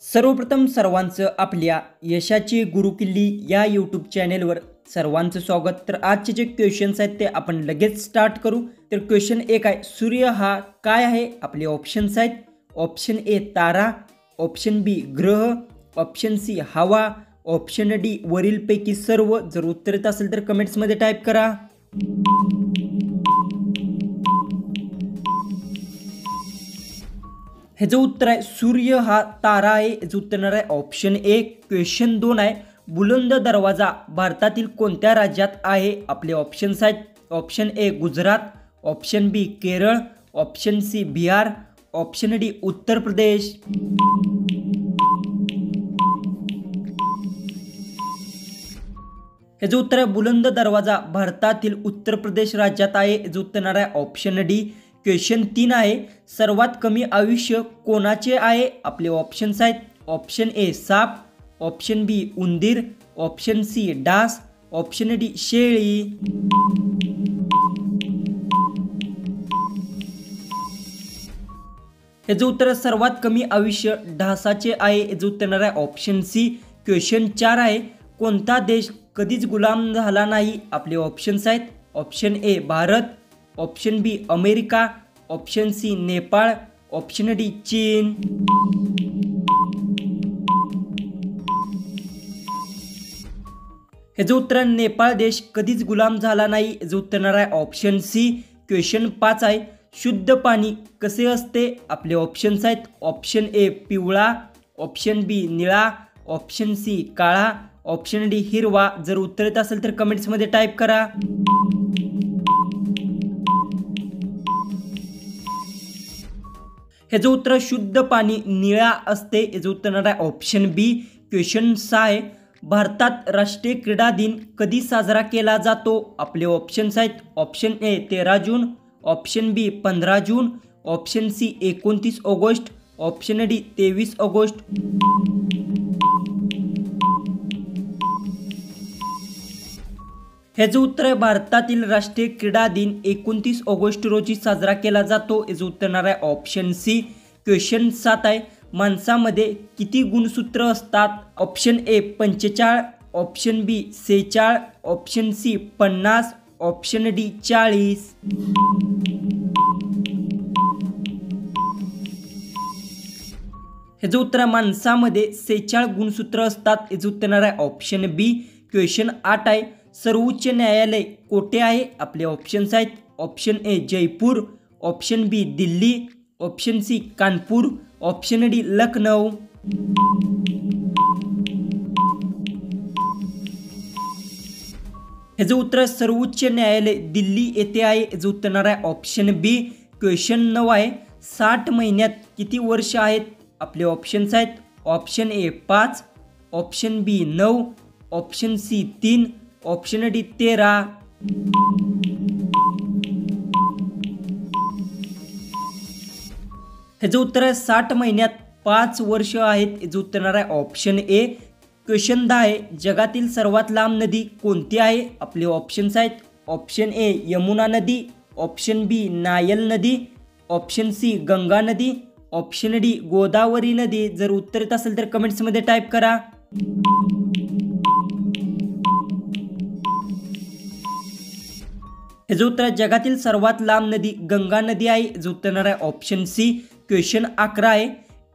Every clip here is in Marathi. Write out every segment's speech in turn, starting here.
सर्वप्रथम सर्वांचं आपल्या यशाची गुरुकिल्ली या यूट्यूब चॅनेलवर सर्वांचं स्वागत। तर आजचे जे क्वेश्चन्स आहेत ते आपण लगेच स्टार्ट करू। तर क्वेश्चन 1 आहे, सूर्य हा काय आहे? आपले ऑप्शन्स आहेत, ऑप्शन ए तारा, ऑप्शन बी ग्रह, ऑप्शन सी हवा, ऑप्शन डी वरीलपैकी सर्व। जर उत्तर येत असेल तर कमेंट्समध्ये टाईप करा। हे जो उत्तर आहे सूर्य हा तारा आहे, याचं उत्तर येणार आहे ऑप्शन ए। क्वेश्चन 2 आहे, बुलंद दरवाजा भारतातील कोणत्या राज्यात आहे? आपले ऑप्शन्स आहेत, option A Gujarat, option B Kerala, option C Bihar, option D Uttar Pradesh. हे जो उत्तर आहे बुलंद दरवाजा भारतातील उत्तर प्रदेश राज्यात आहे, याचं उत्तर येणार आहे ऑप्शन डी। क्वेश्चन 3 आहे, सर्वात कमी आयुष्य कोणाचे आहे? आपले ऑप्शन्स आहेत, ऑप्शन ए साप, ऑप्शन बी उंदीर, ऑप्शन सी डास, ऑप्शन डी शेळी। हे जो उत्तर सर्वात कमी आयुष्य ढासाचे आहे, याचं उत्तर येणार आहे ऑप्शन सी। क्वेश्चन 4 आहे, कोणता देश कधीच गुलाम झाला नाही? आपले ऑप्शन्स आहेत, option A Bharat, option B America, option C Nepal, option D चीन। हे जो उत्तर नेपाळ देश कधीच गुलाम झाला नाही, याचं उत्तर येणार आहे ऑप्शन सी। क्वेश्चन 5 आहे, शुद्ध पाणी कसे असते? आपले ऑप्शन्स आहेत, ऑप्शन ए पिवळा, ऑप्शन बी निळा, ऑप्शन सी काळा, ऑप्शन डी हिरवा। जर उत्तर येत असेल तर कमेंट्समध्ये टाईप करा। हे जो उत्तर शुद्ध पाणी निळा असते, याचं उत्तर येणार आहे ऑप्शन बी। क्वेश्चन 6 आहे, भारतात राष्ट्रीय क्रीडा दिन कधी साजरा केला जातो? आपले ऑप्शन्स आहेत, option A 13 June, option B 15 June, option C 29 August, option D 23 August. हे जो उत्तर आहे भारतातील राष्ट्रीय क्रीडा दिन 29 ऑगस्ट रोजी साजरा केला जातो, याचं उत्तर येणार आहे ऑप्शन सी। क्वेश्चन 7 आहे, माणसामध्ये किती गुणसूत्र असतात? Option A 45, option B 46, option C 50, option D 40। हे जो उत्तर आहे माणसामध्ये 46 गुणसूत्र असतात, याचं उत्तर येणार आहे ऑप्शन बी। क्वेश्चन 8 आहे, सर्वोच्च न्यायालय कोठे आहे? आपले ऑप्शन्स आहेत, option A Jaipur, option B Delhi, option C Kanpur, option D Lucknow. हे जो उत्तर सर्वोच्च न्यायालय दिल्ली येथे आहे, याचं उत्तर येणार आहे ऑप्शन बी। क्वेश्चन 9 आहे, 60 महिन्यात किती वर्ष आहेत? आपले ऑप्शन्स आहेत, option A 5, option B 9, option C 3, option D 13। हे जो उत्तर आहे 60 महिन्यात 5 वर्ष आहेत, याचं उत्तर येणार आहे ऑप्शन ए। क्वेश्चन 10 आहे, जगातील सर्वात लांब नदी कोणती आहे? आपले ऑप्शन्स आहेत, ऑप्शन ए यमुना नदी, ऑप्शन बी नायल नदी, ऑप्शन सी गंगा नदी, ऑप्शन डी गोदावरी नदी। जर उत्तर येत असेल तर कमेंट्समध्ये टाईप करा। हे जो उत्तर आहे जगातील सर्वात लांब नदी गंगा नदी आहे, याचं उत्तर येणार आहे ऑप्शन सी। क्वेश्चन 11 आहे,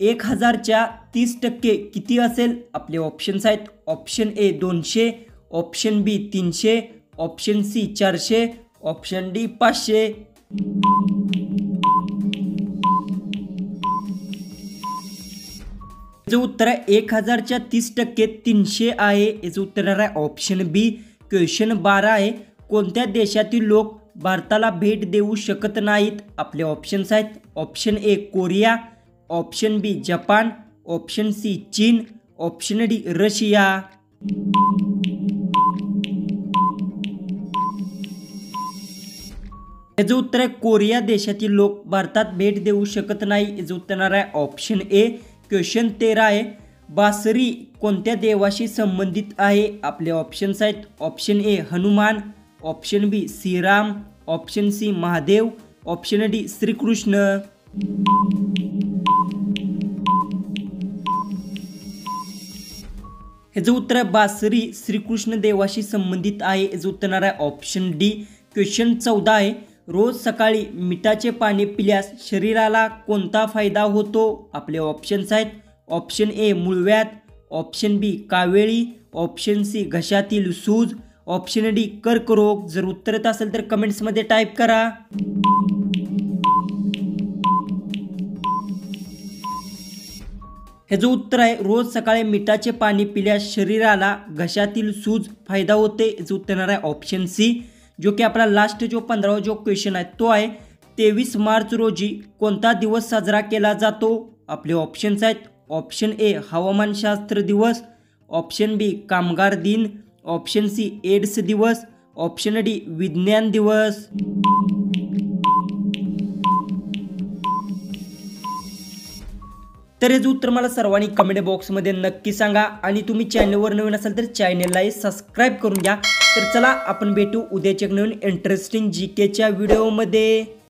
1000च्या 30% किती असेल? आपले ऑप्शन्स आहेत, option A 200, option B 300, option C 400, option D 500। जो उत्तर आहे 1000च्या 30% 300 आहे, याचं उत्तर येणार आहे ऑप्शन बी। क्वेश्चन 12 आहे, कोणत्या देशातील लोक भारताला भेट देऊ शकत नाहीत? आपले ऑप्शन्स आहेत, option A Korea, option B Japan, option C चीन, ऑप्शन डी रशिया। हे जो उत्तर आहे कोरिया देशातील लोक भारतात भेट देऊ शकत नाही, याचं उत्तर येणार आहे ऑप्शन ए। क्वेश्चन 13 आहे, बासरी कोणत्या देवाशी संबंधित आहे? आपले ऑप्शन्स आहेत, option A Hanuman, option B Shriram, option C Mahadev, option D Shrikrishna. ह्याचं उत्तर आहे बासरी श्रीकृष्ण देवाशी संबंधित आहे. याचं उत्तर येणार आहे ऑप्शन डी. क्वेश्चन 14 आहे. रोज सकाळी मिठाचे पाणी पिल्यास शरीराला कोणता फायदा होतो? आपले ऑप्शन्स आहेत. ऑप्शन ए मूळव्याध, ऑप्शन बी कावेळी, ऑप्शन सी घशातील सूज, ऑप्शन डी कर्करोग. जर उत्तर येत असेल तर कमेंट्समध्ये टाईप करा. हे जो उत्तर आहे रोज सकाळी मिठाचे पाणी पिल्यास शरीराला घशातील सूज फायदा होते. याचं उत्तर येणार आहे ऑप्शन सी. जो की आपला लास्ट जो 15वा जो क्वेश्चन आहे तो आहे 23 मार्च रोजी कोणता दिवस साजरा केला जातो? आपले ऑप्शन्स आहेत. ऑप्शन ए हवामानशास्त्र दिवस, ऑप्शन बी कामगार दिन, ऑप्शन सी एड्स दिवस, ऑप्शन डी विज्ञान दिवस. तर याचं उत्तर मला सर्वांनी कमेंट बॉक्समध्ये नक्की सांगा आणि तुम्ही चॅनलवर नवीन असाल तर चॅनललाही सबस्क्राईब करून घ्या. तर चला आपण भेटू उद्याच्या नवीन इंटरेस्टिंग जीकेच्या व्हिडिओमध्ये.